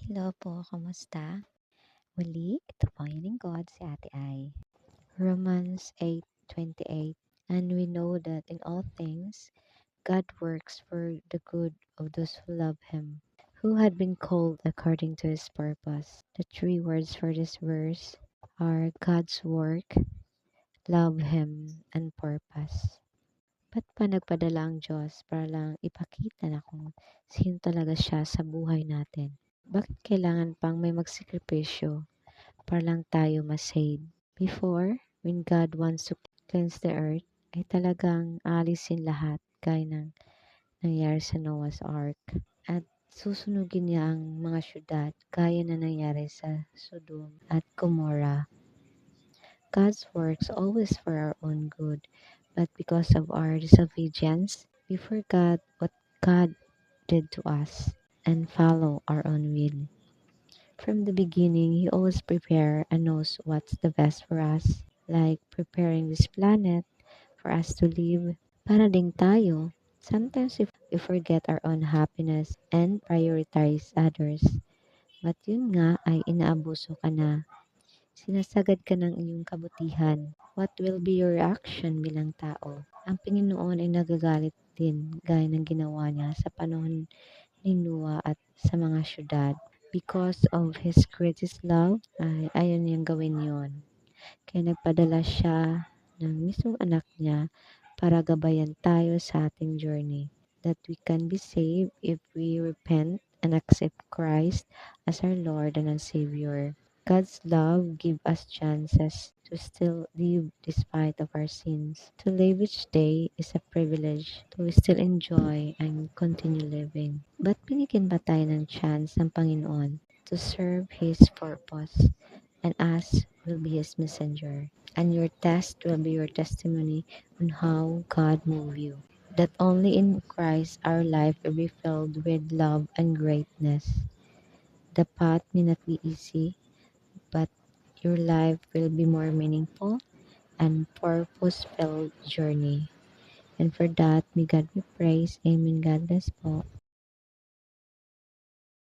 Hello po, kamusta? Muli, ito po ang lingkod si Ate Ai. Romans 8:28. And we know that in all things, God works for the good of those who love Him, who had been called according to His purpose. The three words for this verse are God's work, love Him, and purpose. Ba't pa nagpadala ang Diyos para lang ipakita na kung sino talaga siya sa buhay natin? Bakit kailangan pang may magsikripisyo para lang tayo ma-save? Before, when God wants to cleanse the earth, ay talagang alisin lahat gaya ng nangyari sa Noah's Ark. At susunugin niya ang mga syudad gaya na nangyari sa Sodom at Gomorrah. God's works always for our own good, but because of our disobedience, we forgot what God did to us and follow our own will. From the beginning, He always prepares and knows what's the best for us, like preparing this planet for us to live. Para ding tayo, sometimes we forget our own happiness and prioritize others. But yun nga ay inaabuso ka na. Sinasagad ka ng iyong kabutihan. What will be your reaction bilang tao? Ang Panginoon ay nagagalit din gaya ng ginawa niya sa panahon ni Noah at sa mga syudad. Because of His greatest love, ay ayaw niyang gawin yon. Kaya nagpadala siya ng mismong anak niya para gabayan tayo sa ating journey. That we can be saved if we repent and accept Christ as our Lord and our Savior. God's love gives us chances to still live despite of our sins. To live each day is a privilege to still enjoy and continue living. But binigyan ba tayo ng chance ng Panginoon to serve His purpose? And us will be His messenger. And your test will be your testimony on how God moved you. That only in Christ our life will be filled with love and greatness. The path may not be easy, but your life will be more meaningful and purpose-filled journey. And for that, may God be praised. Amen. God bless po.